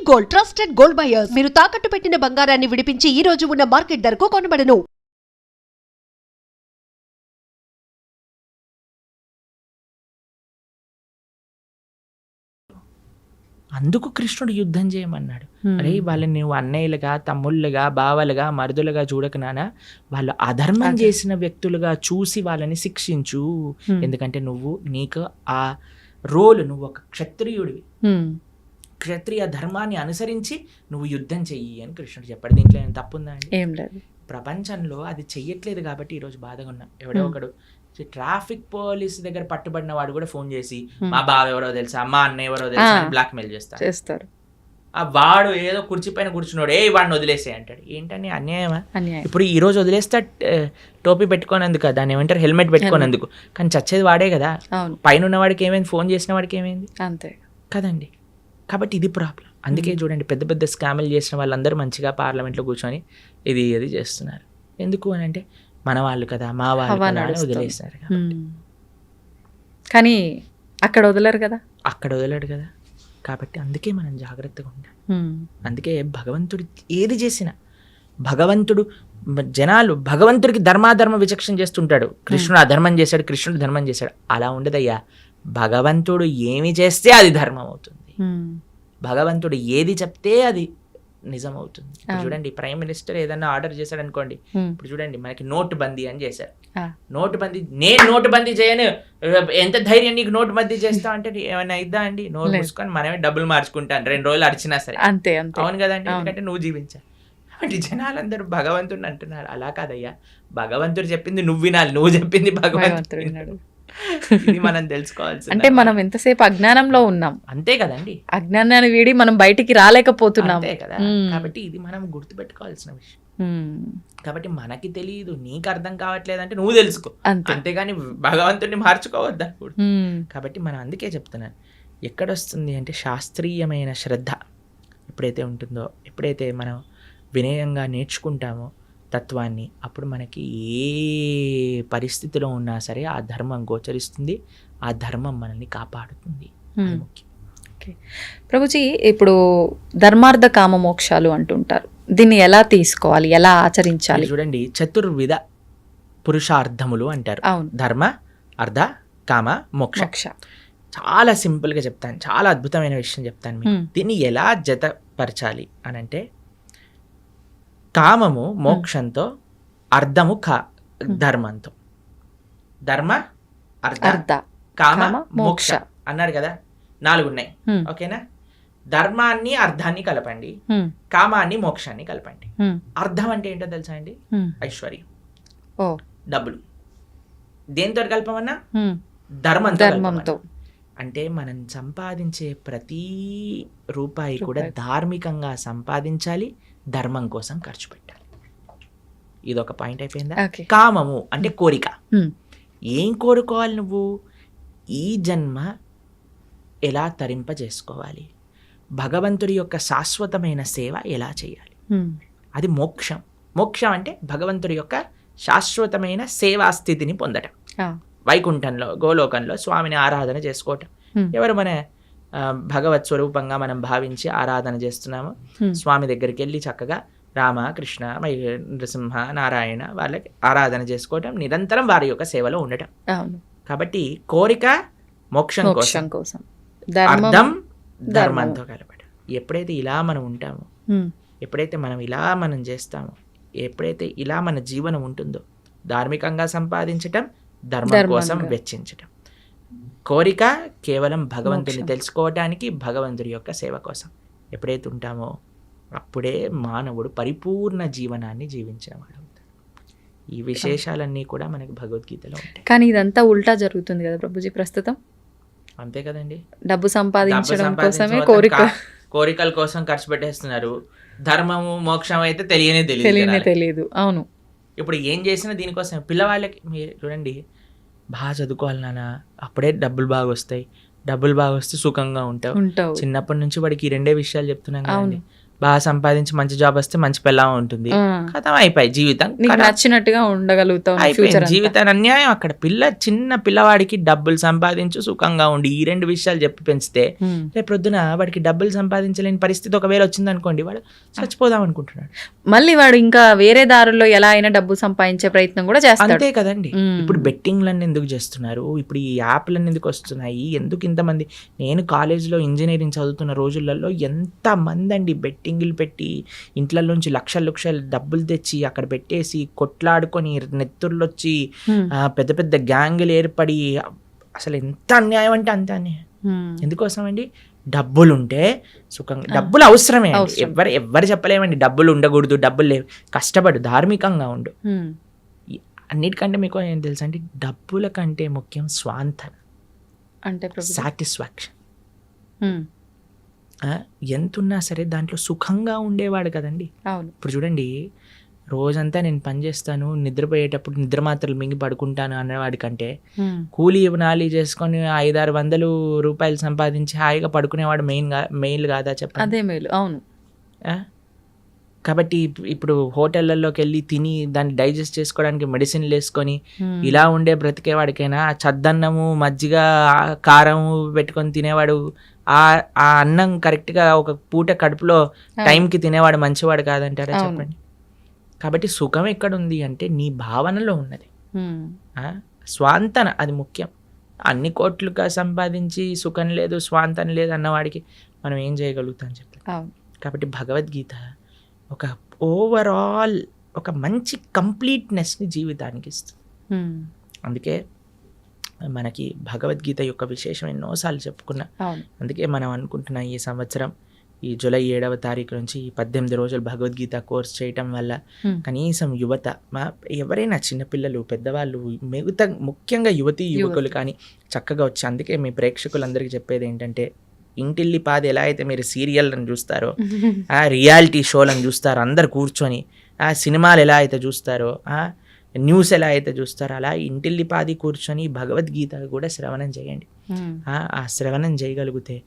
Gold, trusted gold buyers. మీరు తాకట్టు పెట్టిన బంగారాన్ని విడిపించి ఈ రోజు ఉన్న మార్కెట్ ధరకు కొనబడను. అందుకు కృష్ణుడు యుద్ధం చేయమన్నాడు. అరే వాళ్ళని నువ్వు అన్నయ్యలుగా, తమ్ముళ్ళుగా, బావలుగా, మరుదులుగా చూడక నానా, వాళ్ళు అధర్మం చేసిన వ్యక్తులుగా చూసి వాళ్ళని శిక్షించు. ఎందుకంటే నీకు ఆ రోలు, నువ్వు ఒక క్షత్రియుడివి, క్షత్రియ ధర్మాన్ని అనుసరించి నువ్వు యుద్ధం చెయ్యి అని కృష్ణుడు చెప్పాడు. దీంట్లో ఏమైనా తప్పుందా అండి? ఏం లేదు. ప్రపంచంలో అది చెయ్యట్లేదు కాబట్టి ఈరోజు బాధగా ఉన్నాం. ఎవడో ఒకడు ట్రాఫిక్ పోలీస్ దగ్గర పట్టుబడిన వాడు కూడా ఫోన్ చేసి మా బావ ఎవరో తెలుసా, మా అన్న ఎవరో తెలుసా అని బ్లాక్ మెయిల్ చేస్తారు. ఆ వాడు ఏదో కుర్చీ పైన కూర్చున్నాడు, వాడిని వదిలేసే అంటాడు. ఏంటని అన్యాయమా? ఇప్పుడు ఈ రోజు వదిలేస్తే టోపీ పెట్టుకోనందుకు, దాన్ని ఏమంటారు, హెల్మెట్ పెట్టుకోనందుకు, కానీ చచ్చేది వాడే కదా. పైన ఉన్న వాడికి ఏమైంది, ఫోన్ చేసిన వాడికి ఏమైంది? అంతే కదండి. కాబట్టి ఇది ప్రాబ్లం. అందుకే చూడండి, పెద్ద పెద్ద స్కాములు చేసిన వాళ్ళందరూ మంచిగా పార్లమెంట్లో కూర్చొని ఇది చేస్తున్నారు. ఎందుకు అని అంటే మన వాళ్ళు కదా, మా వాళ్ళు కదా అని వదిలేస్తారు. కానీ అక్కడ వదలరు కదా, అక్కడ వదలడు కదా. కాబట్టి అందుకే మనం జాగ్రత్తగా ఉండాలి. అందుకే భగవంతుడు ఏది చేసినా, భగవంతుడు జనాలు భగవంతుడికి ధర్మాధర్మ విచక్షణ చేస్తుంటాడు. కృష్ణుడు అధర్మం చేశాడు, కృష్ణుడు ధర్మం చేశాడు, అలా ఉండదయ్యా. భగవంతుడు ఏమి చేస్తే అది ధర్మం అవుతుంది. భగవంతుడు ఏది చెప్తే అది నిజం అవుతుంది. ఇప్పుడు చూడండి, ప్రైమ్ మినిస్టర్ ఏదన్నా ఆర్డర్ చేశాడు అనుకోండి, ఇప్పుడు చూడండి మనకి నోటు బందీ అని చేశారు. నోటు బందీ, నేను నోటు బందీ చేయను, ఎంత ధైర్యం నీకు నోటు బందీ చేస్తా అంటే ఏమైనా అయిద్దా అండి? నోరు మూసుకొని మనమే డబ్బులు మార్చుకుంటాను, 2 రోజులు అడిచినా సరే. అంతే. అవును కదండి, ఎందుకంటే నువ్వు జీవించాలి. కాబట్టి జనాలందరూ భగవంతుడిని అంటున్నారు. అలా కాదయ్యా, భగవంతుడు చెప్పింది నువ్వు వినాలి, నువ్వు చెప్పింది భగవంతుడు వినాడు. ఇది మనం తెలుసుకోవాల్సింది. అంటే మనం ఎంతసేపు అజ్ఞానంలో ఉన్నాం, అంతే కదండి. అజ్ఞానాన్ని వీడి మనం బయటికి రాలేకపోతున్నాం కదా. కాబట్టి ఇది మనం గుర్తుపెట్టుకోవాల్సిన విషయం. కాబట్టి మనకి తెలియదు, నీకు అర్థం కావట్లేదంటే నువ్వు తెలుసుకో, అంతేగాని భగవంతుడిని మార్చుకోవద్దా. కాబట్టి మనం అందుకే చెప్తున్నాను, ఎక్కడొస్తుంది అంటే శాస్త్రీయమైన శ్రద్ధ ఎప్పుడైతే ఉంటుందో, ఎప్పుడైతే మనం వినయంగా నేర్చుకుంటామో తత్వాన్ని, అప్పుడు మనకి ఏ పరిస్థితిలో ఉన్నా సరే ఆ ధర్మం గోచరిస్తుంది, ఆ ధర్మం మనల్ని కాపాడుతుంది. ఓకే ప్రభుజీ, ఇప్పుడు ధర్మార్థ కామ మోక్షాలు అంటుంటారు, దీన్ని ఎలా తీసుకోవాలి, ఎలా ఆచరించాలి? చూడండి, చతుర్విధ పురుషార్థములు అంటారు. ధర్మ, అర్థ, కామ, మోక్ష. చాలా సింపుల్గా చెప్తాను, చాలా అద్భుతమైన విషయం చెప్తాను మీకు. దీన్ని ఎలా జతపరచాలి అని అంటే, కామము మోక్షంతో, అర్థము ధర్మంతో. ధర్మ, అర్థ, కామ, మోక్ష అన్నారు కదా, 4 ఉన్నాయి. ఓకేనా? ధర్మాన్ని అర్థాన్ని కలపండి, కామాన్ని మోక్షాన్ని కలపండి. అర్థం అంటే ఏంటో తెలుసా అండి? ఐశ్వర్యం, డబ్బులు. దేంతో కలపమన్నా? ధర్మంతో. అంటే మనం సంపాదించే ప్రతి రూపాయి కూడా ధార్మికంగా సంపాదించాలి, ధర్మం కోసం ఖర్చు పెట్టాలి. ఇదొక పాయింట్ అయిపోయిందా? కామము అంటే కోరిక. ఏం కోరుకోవాలి నువ్వు? ఈ జన్మ ఎలా తరింపజేసుకోవాలి, భగవంతుడి యొక్క శాశ్వతమైన సేవ ఎలా చేయాలి, అది మోక్షం. మోక్షం అంటే భగవంతుడి యొక్క శాశ్వతమైన సేవా స్థితిని పొందటం. వైకుంఠంలో, గోలోకంలో స్వామిని ఆరాధన చేసుకోవటం. ఎవరు మన భగవత్ స్వరూపంగా మనం భావించి ఆరాధన చేస్తున్నాము, స్వామి దగ్గరికి వెళ్ళి చక్కగా రామ, కృష్ణ, నరసింహ, నారాయణ వాళ్ళకి ఆరాధన చేసుకోవటం, నిరంతరం వారి యొక్క సేవలో ఉండటం. కాబట్టి కోరిక మోక్షం కోసం, అర్థం ధర్మంతో కలపడం. ఎప్పుడైతే ఇలా మనం ఉంటామో, ఎప్పుడైతే మనం ఇలా మనం చేస్తామో, ఎప్పుడైతే ఇలా మన జీవనం ఉంటుందో, ధార్మికంగా సంపాదించటం, ధర్మం కోసం వెచ్చించటం. కోరిక కేవలం భగవంతుని తెలుసుకోవటానికి, భగవంతుడి యొక్క సేవ కోసం ఎప్పుడైతే ఉంటామో, అప్పుడే మానవుడు పరిపూర్ణ జీవనాన్ని జీవించిన వాడు అవుతాడు. ఈ విశేషాలన్నీ కూడా మనకి భగవద్గీతలో ఉంటాయి. కానీ ఇదంతా ఉల్టా జరుగుతుంది కదా ప్రభుజీ ప్రస్తుతం. అంతే కదండి, డబ్బు సంపాదించడం కోసమే కోరికల కోసం ఖర్చు పెట్టేస్తున్నారు. ధర్మము, మోక్షం అయితే తెలియదు. అవును. ఇప్పుడు ఏం చేసినా దీనికోసం. పిల్లవాళ్ళకి మీరు చూడండి, బాగా చదువుకోవాలి నాన్న, అప్పుడే డబ్బులు బాగా వస్తాయి, డబ్బులు బాగా వస్తే సుఖంగా ఉంటావు. చిన్నప్పటి నుంచి వాడికి 2 విషయాలు చెప్తున్నాం కదండి. బాగా సంపాదించి మంచి జాబ్ వస్తే మంచి పెళ్ళాం ఉంటుంది, కథం అయిపోయి జీవితం నీకు నచ్చినట్టుగా ఉండగలుగుతావు అయిపోయింది. జీవితాన్ని అన్యాయం అక్కడ. చిన్న పిల్లవాడికి డబ్బులు సంపాదించు సుఖంగా ఉండి ఈ రెండు విషయాలు చెప్పి పెంచితే రేపు పొద్దున వాడికి డబ్బులు సంపాదించలేని పరిస్థితి ఒకవేళ వచ్చింది అనుకోండి, వాడు చచ్చిపోదాం అనుకుంటున్నాడు. మళ్ళీ వాడు ఇంకా వేరే దారుల్లో ఎలా అయినా డబ్బు సంపాదించే ప్రయత్నం కూడా చేస్తాడు. అంతే కదండి. ఇప్పుడు బెట్టింగ్లన్నీ ఎందుకు చేస్తున్నారు, ఇప్పుడు ఈ యాప్లన్నీ ఎందుకు వస్తున్నాయి, ఎందుకు ఇంతమంది? నేను కాలేజ్లో ఇంజనీరింగ్ చదువుతున్న రోజులలో ఎంత మంది అండి బెట్టింగ్లు పెట్టి ఇంట్లలోంచి లక్షలు డబ్బులు తెచ్చి అక్కడ పెట్టేసి కొట్లాడుకొని నెత్తుర్లొచ్చి పెద్ద పెద్ద గ్యాంగులు ఏర్పడి, అసలు ఎంత అన్యాయం అంటే అంత అన్యాయం. ఎందుకోసం అండి? డబ్బులుంటే సుఖంగా, డబ్బులు అవసరమే అండి. ఎవరు చెప్పలేమండి డబ్బులు ఉండకూడదు, డబ్బులు లేవు, కష్టపడు, ధార్మికంగా ఉండు. అన్నిటికంటే మీకు ఏం తెలుసు అండి, డబ్బుల కంటే ముఖ్యం స్వాంతన అంటే సాటిస్ఫాక్షన్. ఎంతున్నా సరే దాంట్లో సుఖంగా ఉండేవాడు కదండి. అవును. ఇప్పుడు చూడండి, రోజంతా నేను పని చేస్తాను, నిద్రపోయేటప్పుడు నిద్ర మాత్రలు మింగి పడుకుంటాను అనేవాడి కంటే కూలీ నాలి చేసుకొని 500-600 రూపాయలు సంపాదించి హాయిగా పడుకునేవాడు మెయిల్ కాదా చెప్పండి? అదే మేలు. అవును. కాబట్టి ఇప్పుడు హోటళ్లలోకి వెళ్ళి తిని దాన్ని డైజెస్ట్ చేసుకోవడానికి మెడిసిన్లు వేసుకొని ఇలా ఉండే బ్రతికేవాడికైనా చద్దన్నము మజ్జిగ కారము పెట్టుకొని తినేవాడు, ఆ అన్నం కరెక్ట్గా ఒక పూట కడుపులో టైంకి తినేవాడు మంచివాడు కాదంటారా చెప్పండి? కాబట్టి సుఖం ఎక్కడుంది అంటే నీ భావనలో ఉన్నది. స్వాంతన అది ముఖ్యం. అన్ని కోట్లుగా సంపాదించి సుఖం లేదు స్వాంతన లేదు అన్నవాడికి మనం ఏం చేయగలుగుతాం చెప్పండి? కాబట్టి భగవద్గీత ఒక ఓవరాల్ ఒక మంచి కంప్లీట్నెస్ని జీవితానికి ఇస్తుంది. అందుకే మనకి భగవద్గీత యొక్క విశేషం ఎన్నోసార్లు చెప్పుకున్నా. అందుకే మనం అనుకుంటున్నాం ఈ సంవత్సరం ఈ జూలై 7వ తారీఖు నుంచి 18 రోజులు భగవద్గీత కోర్స్ చేయటం వల్ల కనీసం యువత, ఎవరైనా చిన్నపిల్లలు పెద్దవాళ్ళు ముఖ్యంగా యువకులు కానీ చక్కగా వచ్చి, అందుకే మీ ప్రేక్షకులందరికీ చెప్పేది ఏంటంటే, ఇంటిల్లి పాది ఎలా అయితే మీరు సీరియల్లను చూస్తారో, ఆ రియాలిటీ షోలను చూస్తారో అందరు కూర్చొని, ఆ సినిమాలు ఎలా అయితే చూస్తారో, న్యూస్ ఎలా అయితే చూస్తారో, అలా ఇంటిల్లి పాది కూర్చొని భగవద్గీత కూడా శ్రవణం చేయండి. ఆ శ్రవణం చేయగలిగితే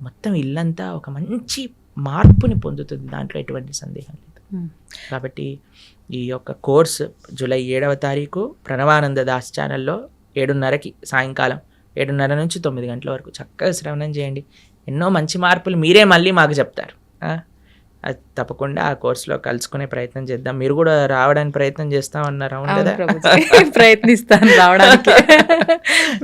మొత్తం ఇల్లంతా ఒక మంచి మార్పుని పొందుతుంది, దాంట్లో ఎటువంటి సందేహం లేదు. కాబట్టి ఈ యొక్క కోర్స్ జూలై 7వ తారీఖు ప్రణవానంద దాస్ ఛానల్లో 7:30కి సాయంకాలం 7:30 నుంచి 9 గంటల వరకు చక్కగా శ్రవణం చేయండి. ఎన్నో మంచి మార్పులు మీరే మళ్ళీ మాకు చెప్తారు. అది తప్పకుండా ఆ కోర్సులో కలుసుకునే ప్రయత్నం చేద్దాం. మీరు కూడా రావడానికి ప్రయత్నం చేస్తామన్నారు, అవును కదా? ప్రయత్నిస్తాను రావడానికి,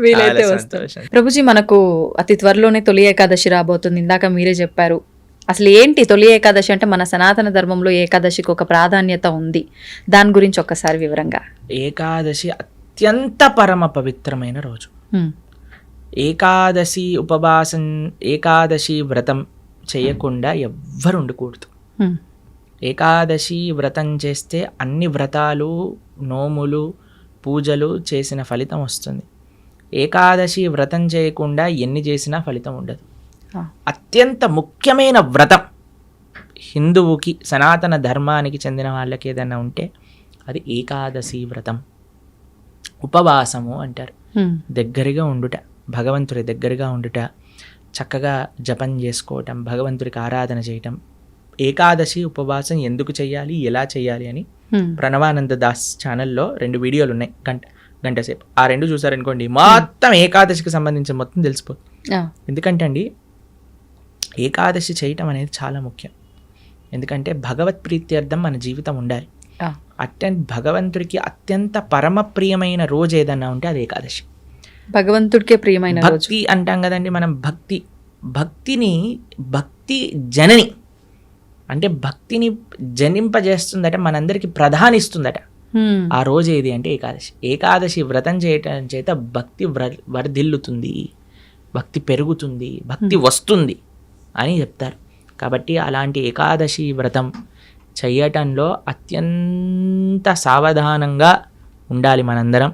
వీలైతే వస్తాను. ప్రభుజీ, మనకు అతి త్వరలోనే తొలి ఏకాదశి రాబోతుంది. ఇందాక మీరే చెప్పారు. అసలు ఏంటి తొలి ఏకాదశి అంటే? మన సనాతన ధర్మంలో ఏకాదశికి ఒక ప్రాధాన్యత ఉంది, దాని గురించి ఒక్కసారి వివరంగా. ఏకాదశి అత్యంత పరమ పవిత్రమైన రోజు. ఏకాదశి ఉపవాసం, ఏకాదశి వ్రతం చేయకుండా ఎవ్వరు ఉండకూడదు. ఏకాదశి వ్రతం చేస్తే అన్ని వ్రతాలు, నోములు, పూజలు చేసిన ఫలితం వస్తుంది. ఏకాదశి వ్రతం చేయకుండా ఎన్ని చేసినా ఫలితం ఉండదు. అత్యంత ముఖ్యమైన వ్రతం హిందువుకి, సనాతన ధర్మానికి చెందిన వాళ్ళకి ఏదైనా ఉంటే అది ఏకాదశి వ్రతం. ఉపవాసము అంటారు. దగ్గరగా ఉండుట, భగవంతుడి దగ్గరగా ఉండుట, చక్కగా జపం చేసుకోవటం, భగవంతుడికి ఆరాధన చేయటం. ఏకాదశి ఉపవాసం ఎందుకు చేయాలి, ఎలా చేయాలి అని ప్రణవానంద దాస్ ఛానల్లో 2 వీడియోలు ఉన్నాయి, గంట సేపు. ఆ 2 చూసారనుకోండి, మొత్తం ఏకాదశికి సంబంధించిన మొత్తం తెలిసిపోతుంది. ఎందుకంటే అండి, ఏకాదశి చేయటం అనేది చాలా ముఖ్యం. ఎందుకంటే భగవత్ ప్రీత్యర్థం మన జీవితం ఉండాలి. భగవంతుడికి అత్యంత పరమ ప్రియమైన రోజు ఏదన్నా ఉంటే అది ఏకాదశి. భగవంతుడికే ప్రియమైన భక్తి అంటాం కదండి మనం. భక్తి జనని అంటే భక్తిని జనింపజేస్తుందట, మనందరికి ప్రధానిస్తుందట. ఆ రోజు ఏది అంటే ఏకాదశి. ఏకాదశి వ్రతం చేయటం చేత భక్తి వర్ధిల్లుతుంది, భక్తి పెరుగుతుంది, భక్తి వస్తుంది అని చెప్తారు. కాబట్టి అలాంటి ఏకాదశి వ్రతం చేయటంలో అత్యంత సావధానంగా ఉండాలి మనందరం.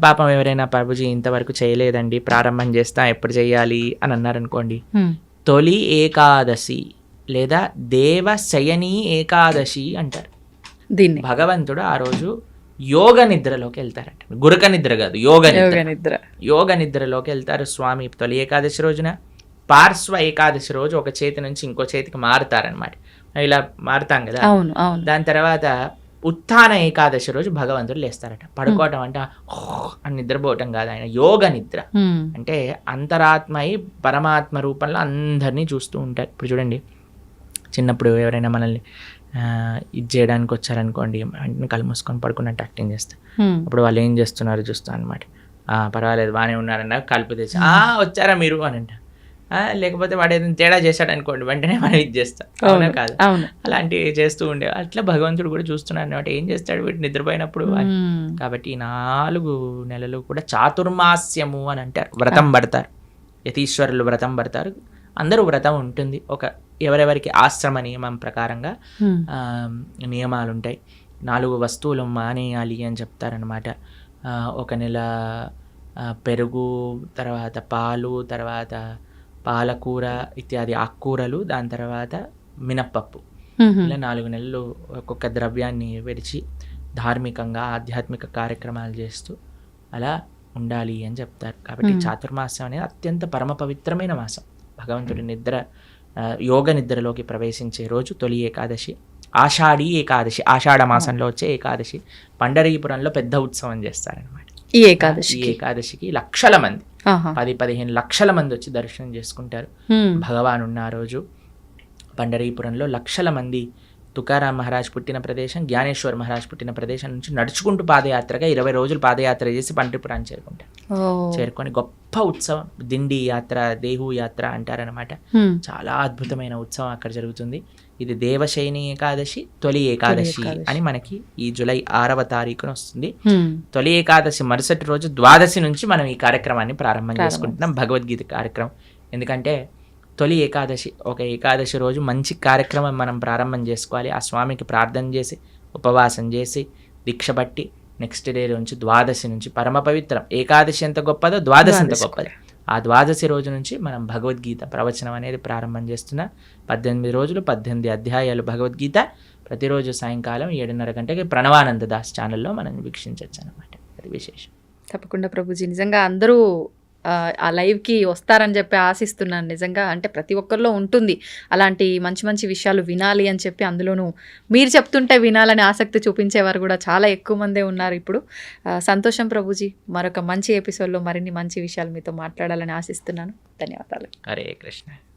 పాపం ఎవరైనా ప్రభుజీ ఇంతవరకు చేయలేదండి, ప్రారంభం చేస్తా, ఎప్పుడు చేయాలి అని అన్నారనుకోండి, తొలి ఏకాదశి లేదా దేవశయని ఏకాదశి అంటారు దీన్ని. భగవంతుడు ఆ రోజు యోగ నిద్రలోకి వెళ్తారట. గురక నిద్ర కాదు, యోగ నిద్రలోకి వెళ్తారు స్వామి తొలి ఏకాదశి రోజున. పార్శ్వ ఏకాదశి రోజు ఒక చేతి నుంచి ఇంకో చేతికి మారుతారనమాట. ఇలా మారుతాం కదా. అవును అవును. దాని తర్వాత ఉత్థాన ఏకాదశి రోజు భగవంతుడు లేస్తారట. పడుకోవటం అంటే అని నిద్రపోవటం కాదు, ఆయన యోగ నిద్ర. అంటే అంతరాత్మయి పరమాత్మ రూపంలో అందరినీ చూస్తూ ఉంటారు. ఇప్పుడు చూడండి, చిన్నప్పుడు ఎవరైనా మనల్ని ఇది చేయడానికి వచ్చారనుకోండి, వెంటనే కళ్ళు మూసుకొని పడుకున్నట్టు యాక్టింగ్ చేస్తారు. అప్పుడు వాళ్ళు ఏం చేస్తున్నారు చూస్తాను అనమాట. పర్వాలేదు బాగానే ఉన్నారన్న కలుపు తెచ్చి వచ్చారా మీరు అని అంటారు. లేకపోతే వాడు ఏదైనా తేడా చేశాడు అనుకోండి, వెంటనే మనం ఇది చేస్తాం. అవునా కాదు? అలాంటివి చేస్తూ ఉండే అట్లా భగవంతుడు కూడా చూస్తున్నాడు అనమాట. ఏం చేస్తాడు వీడు నిద్రపోయినప్పుడు అని. కాబట్టి ఈ 4 నెలలు కూడా చాతుర్మాస్యము అని అంటారు. వ్రతం పడతారు, యతీశ్వరులు వ్రతం పడతారు. అందరూ వ్రతం ఉంటుంది. ఎవరెవరికి ఆశ్రమ నియమం ప్రకారంగా నియమాలు ఉంటాయి. 4 వస్తువులు మానేయాలి అని చెప్తారనమాట. 1 నెల పెరుగు, తర్వాత పాలు, తర్వాత పాలకూర ఇత్యాది ఆకుకూరలు, దాని తర్వాత మినప్పప్పు. ఇలా 4 నెలలు ఒక్కొక్క ద్రవ్యాన్ని విడిచి ధార్మికంగా ఆధ్యాత్మిక కార్యక్రమాలు చేస్తూ అలా ఉండాలి అని చెప్తారు. కాబట్టి చాతుర్మాసం అనేది అత్యంత పరమ పవిత్రమైన మాసం. భగవంతుడి యోగ నిద్రలోకి ప్రవేశించే రోజు తొలి ఏకాదశి, ఆషాఢీ ఏకాదశి, ఆషాఢ మాసంలో వచ్చే ఏకాదశి. పండరీపురంలో పెద్ద ఉత్సవం చేస్తారనమాట. ఈ ఏకాదశికి లక్షల మంది, 10-15 లక్షల మంది వచ్చి దర్శనం చేసుకుంటారు. భగవాన్ ఉన్న రోజు పండరీపురంలో లక్షల మంది తుకారాం మహారాజ్ పుట్టిన ప్రదేశం, జ్ఞానేశ్వర్ మహారాజ్ పుట్టిన ప్రదేశం నుంచి నడుచుకుంటూ పాదయాత్రగా 20 రోజులు పాదయాత్ర చేసి పండరీపురాన్ని చేరుకుంటారు. చేరుకొని గొప్ప ఉత్సవం, దిండి యాత్ర, దేహు యాత్ర అంటారనమాట. చాలా అద్భుతమైన ఉత్సవం అక్కడ జరుగుతుంది. ఇది దేవశయని ఏకాదశి, తొలి ఏకాదశి అని మనకి ఈ జూలై 6వ తారీఖున వస్తుంది. తొలి ఏకాదశి మరుసటి రోజు ద్వాదశి నుంచి మనం ఈ కార్యక్రమాన్ని ప్రారంభం చేసుకుంటున్నాం, భగవద్గీత కార్యక్రమం. ఎందుకంటే తొలి ఏకాదశి, ఒక ఏకాదశి రోజు మంచి కార్యక్రమం మనం ప్రారంభం చేసుకోవాలి. ఆ స్వామికి ప్రార్థన చేసి, ఉపవాసం చేసి, దీక్ష పట్టి, నెక్స్ట్ డే నుంచి ద్వాదశి నుంచి పరమ పవిత్రం. ఏకాదశి ఎంత గొప్పదో ద్వాదశి ఎంత గొప్పది. ఆ ద్వాదశి రోజు నుంచి మనం భగవద్గీత ప్రవచనం అనేది ప్రారంభం చేస్తున్నా. 18 రోజులు 18 అధ్యాయాలు భగవద్గీత. ప్రతిరోజు సాయంకాలం 7:30 గంటకి ప్రణవానంద దాస్ ఛానల్లో మనం వీక్షించవచ్చు అనమాట. అది విశేషం. తప్పకుండా ప్రభుజీ, నిజంగా అందరూ ఆ లైవ్కి వస్తారని చెప్పి ఆశిస్తున్నాను. నిజంగా అంటే ప్రతి ఒక్కరిలో ఉంటుంది అలాంటి మంచి మంచి విషయాలు వినాలి అని చెప్పి. అందులోనూ మీరు చెప్తుంటే వినాలని ఆసక్తి చూపించేవారు కూడా చాలా ఎక్కువ మందే ఉన్నారు ఇప్పుడు. సంతోషం ప్రభుజీ, మరొక మంచి ఎపిసోడ్లో మరిన్ని మంచి విషయాలు మీతో మాట్లాడాలని ఆశిస్తున్నాను. ధన్యవాదాలు. హరే కృష్ణ.